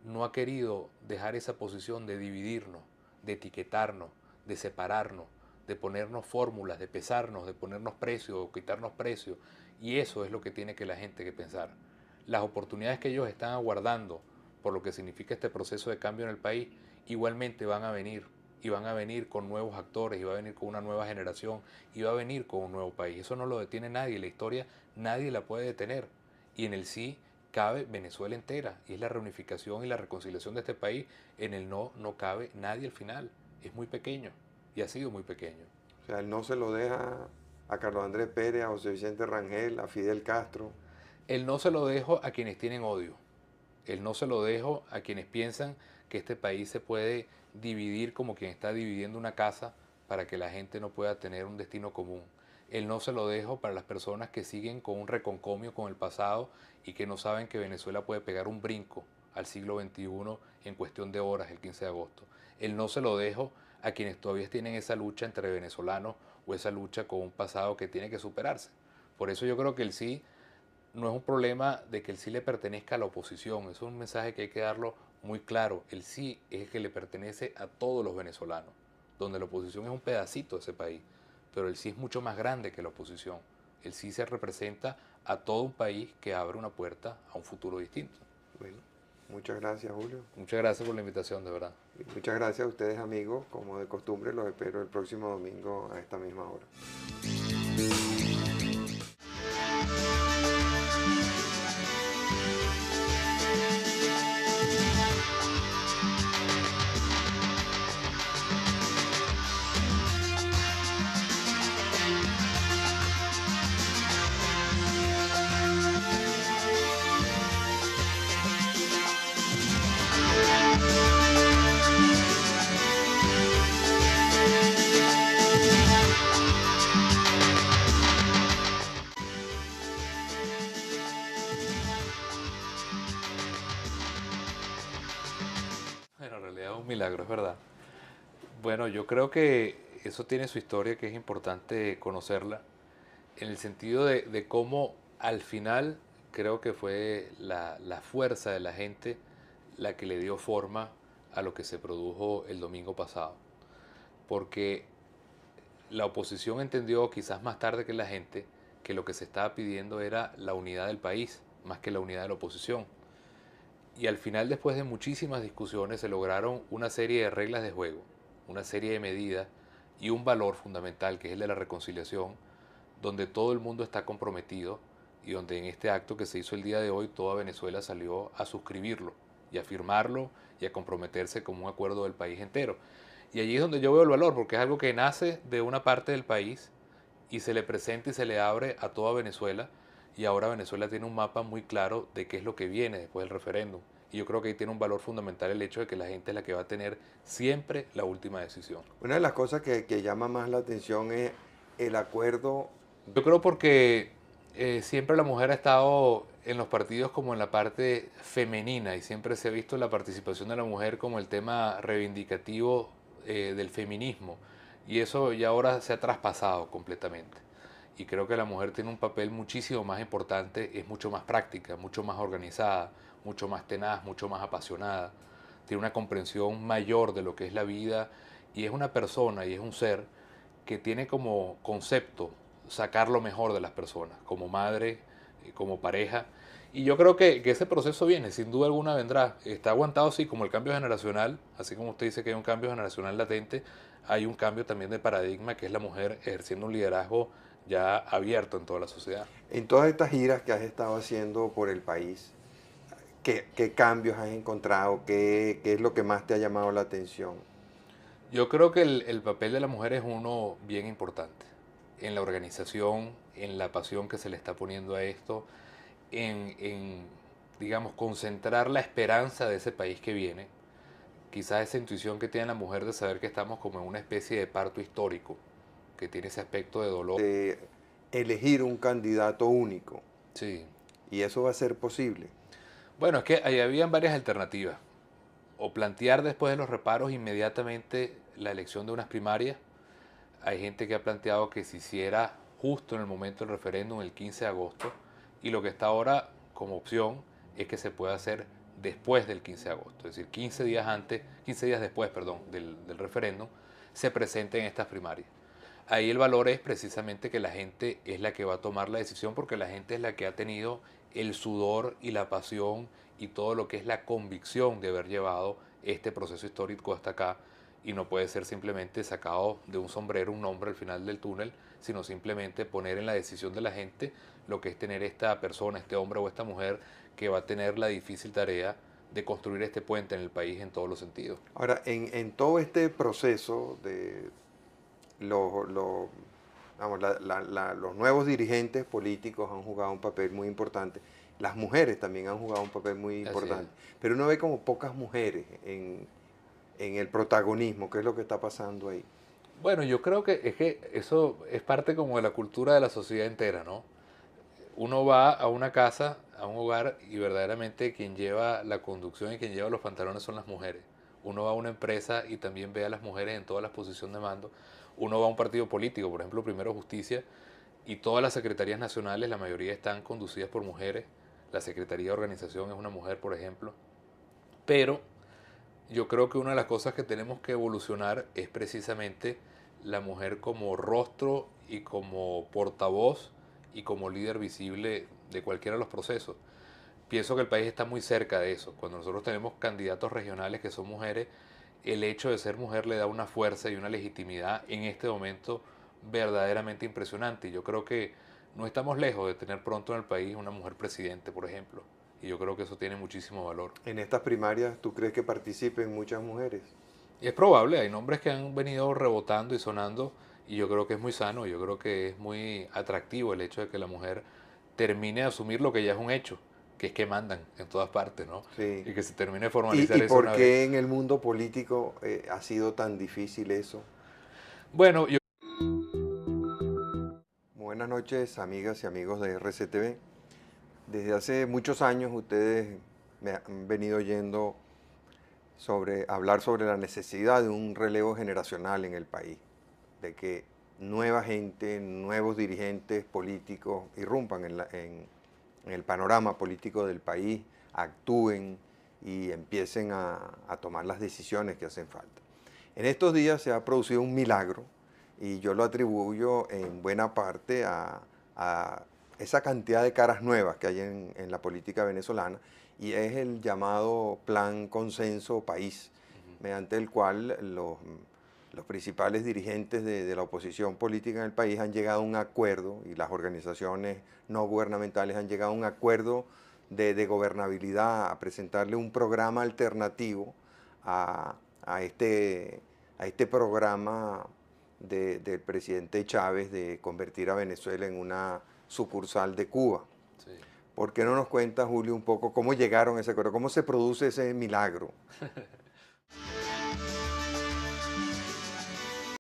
no ha querido dejar esa posición de dividirnos, de etiquetarnos, de separarnos, de ponernos fórmulas, de pesarnos, de ponernos precios o quitarnos precios. Y eso es lo que tiene que la gente que pensar. Las oportunidades que ellos están aguardando por lo que significa este proceso de cambio en el país, igualmente van a venir y van a venir con nuevos actores, y va a venir con una nueva generación, y va a venir con un nuevo país. Eso no lo detiene nadie, la historia nadie la puede detener. Y en el sí cabe Venezuela entera, y es la reunificación y la reconciliación de este país. En el no no cabe nadie al final. Es muy pequeño, y ha sido muy pequeño. O sea, él no se lo deja a Carlos Andrés Pérez, a José Vicente Rangel, a Fidel Castro. El no se lo dejo a quienes tienen odio. El no se lo dejo a quienes piensan que este país se puede dividir como quien está dividiendo una casa para que la gente no pueda tener un destino común. El no se lo dejo para las personas que siguen con un reconcomio con el pasado y que no saben que Venezuela puede pegar un brinco al siglo XXI en cuestión de horas el 15 de agosto. El no se lo dejo a quienes todavía tienen esa lucha entre venezolanos o esa lucha con un pasado que tiene que superarse. Por eso yo creo que el sí no es un problema de que el sí le pertenezca a la oposición, es un mensaje que hay que darlo muy claro. El sí es el que le pertenece a todos los venezolanos, donde la oposición es un pedacito de ese país, pero el sí es mucho más grande que la oposición. El sí se representa a todo un país que abre una puerta a un futuro distinto. Bueno, muchas gracias, Julio. Muchas gracias por la invitación, de verdad. Y muchas gracias a ustedes, amigos. Como de costumbre, los espero el próximo domingo a esta misma hora. Bueno, en realidad es un milagro, es verdad. Bueno, yo creo que eso tiene su historia, que es importante conocerla, en el sentido de cómo al final creo que fue la fuerza de la gente la que le dio forma a lo que se produjo el domingo pasado. Porque la oposición entendió quizás más tarde que la gente que lo que se estaba pidiendo era la unidad del país, más que la unidad de la oposición. Y al final, después de muchísimas discusiones, se lograron una serie de reglas de juego, una serie de medidas y un valor fundamental, que es el de la reconciliación, donde todo el mundo está comprometido y donde en este acto que se hizo el día de hoy, toda Venezuela salió a suscribirlo y a firmarlo y a comprometerse como un acuerdo del país entero. Y allí es donde yo veo el valor, porque es algo que nace de una parte del país y se le presenta y se le abre a toda Venezuela, y ahora Venezuela tiene un mapa muy claro de qué es lo que viene después del referéndum. Y yo creo que ahí tiene un valor fundamental el hecho de que la gente es la que va a tener siempre la última decisión. Una de las cosas que llama más la atención es el acuerdo. Yo creo porque siempre la mujer ha estado en los partidos como en la parte femenina y siempre se ha visto la participación de la mujer como el tema reivindicativo del feminismo, y eso ya ahora se ha traspasado completamente. Y creo que la mujer tiene un papel muchísimo más importante, es mucho más práctica, mucho más organizada, mucho más tenaz, mucho más apasionada, tiene una comprensión mayor de lo que es la vida, y es una persona y es un ser que tiene como concepto sacar lo mejor de las personas, como madre, como pareja. Y yo creo que ese proceso viene, sin duda alguna vendrá. Está aguantado, sí, como el cambio generacional, así como usted dice que hay un cambio generacional latente, hay un cambio también de paradigma, que es la mujer ejerciendo un liderazgo ya abierto en toda la sociedad. En todas estas giras que has estado haciendo por el país, ¿qué cambios has encontrado? ¿Qué es lo que más te ha llamado la atención? Yo creo que el papel de la mujer es uno bien importante en la organización, en la pasión que se le está poniendo a esto, en, digamos, concentrar la esperanza de ese país que viene. Quizás esa intuición que tiene la mujer de saber que estamos como en una especie de parto histórico, que tiene ese aspecto de dolor. De elegir un candidato único, Sí. y eso va a ser posible. Bueno, es que ahí habían varias alternativas. O plantear después de los reparos inmediatamente la elección de unas primarias. Hay gente que ha planteado que se hiciera justo en el momento del referéndum, el 15 de agosto, y lo que está ahora como opción es que se pueda hacer después del 15 de agosto, es decir, 15 días antes, 15 días después, perdón, del referéndum, se presenten estas primarias. Ahí el valor es precisamente que la gente es la que va a tomar la decisión, porque la gente es la que ha tenido el sudor y la pasión y todo lo que es la convicción de haber llevado este proceso histórico hasta acá, y no puede ser simplemente sacado de un sombrero un nombre al final del túnel, sino simplemente poner en la decisión de la gente lo que es tener esta persona, este hombre o esta mujer que va a tener la difícil tarea de construir este puente en el país en todos los sentidos. Ahora, en todo este proceso de los, vamos, los nuevos dirigentes políticos han jugado un papel muy importante. Las mujeres también han jugado un papel muy Así es. importante. Pero uno ve como pocas mujeres en el protagonismo. ¿Qué es lo que está pasando ahí? Bueno, yo creo que eso es parte como de la cultura de la sociedad entera, ¿no? Uno va a una casa, a un hogar, y verdaderamente quien lleva la conducción y quien lleva los pantalones son las mujeres. Uno va a una empresa y también ve a las mujeres en todas las posiciones de mando. Uno va a un partido político, por ejemplo, Primero Justicia, y todas las secretarías nacionales, la mayoría están conducidas por mujeres. La Secretaría de Organización es una mujer, por ejemplo. Pero yo creo que una de las cosas que tenemos que evolucionar es precisamente la mujer como rostro y como portavoz y como líder visible de cualquiera de los procesos. Pienso que el país está muy cerca de eso. Cuando nosotros tenemos candidatos regionales que son mujeres, el hecho de ser mujer le da una fuerza y una legitimidad en este momento verdaderamente impresionante. Y yo creo que no estamos lejos de tener pronto en el país una mujer presidente, por ejemplo. Y yo creo que eso tiene muchísimo valor. En estas primarias, ¿tú crees que participen muchas mujeres? Y es probable, hay nombres que han venido rebotando y sonando, y yo creo que es muy sano, yo creo que es muy atractivo el hecho de que la mujer termine de asumir lo que ya es un hecho, que es que mandan en todas partes, ¿no? Sí. Y que se termine de ¿Y formalizar eso por una vez. qué en el mundo político ha sido tan difícil eso? Bueno, yo Buenas noches, amigas y amigos de RCTV. Desde hace muchos años ustedes me han venido oyendo hablar sobre la necesidad de un relevo generacional en el país, de que nueva gente, nuevos dirigentes políticos irrumpan en el panorama político del país, actúen y empiecen a tomar las decisiones que hacen falta. En estos días se ha producido un milagro y yo lo atribuyo en buena parte a esa cantidad de caras nuevas que hay en la política venezolana, y es el llamado Plan Consenso País, Ujú. mediante el cual los principales dirigentes de la oposición política en el país han llegado a un acuerdo, y las organizaciones no gubernamentales han llegado a un acuerdo de gobernabilidad, a presentarle un programa alternativo a, a este programa del presidente Chávez de convertir a Venezuela en una sucursal de Cuba. Sí. ¿Por qué no nos cuenta, Julio, un poco cómo llegaron a ese acuerdo? ¿Cómo se produce ese milagro?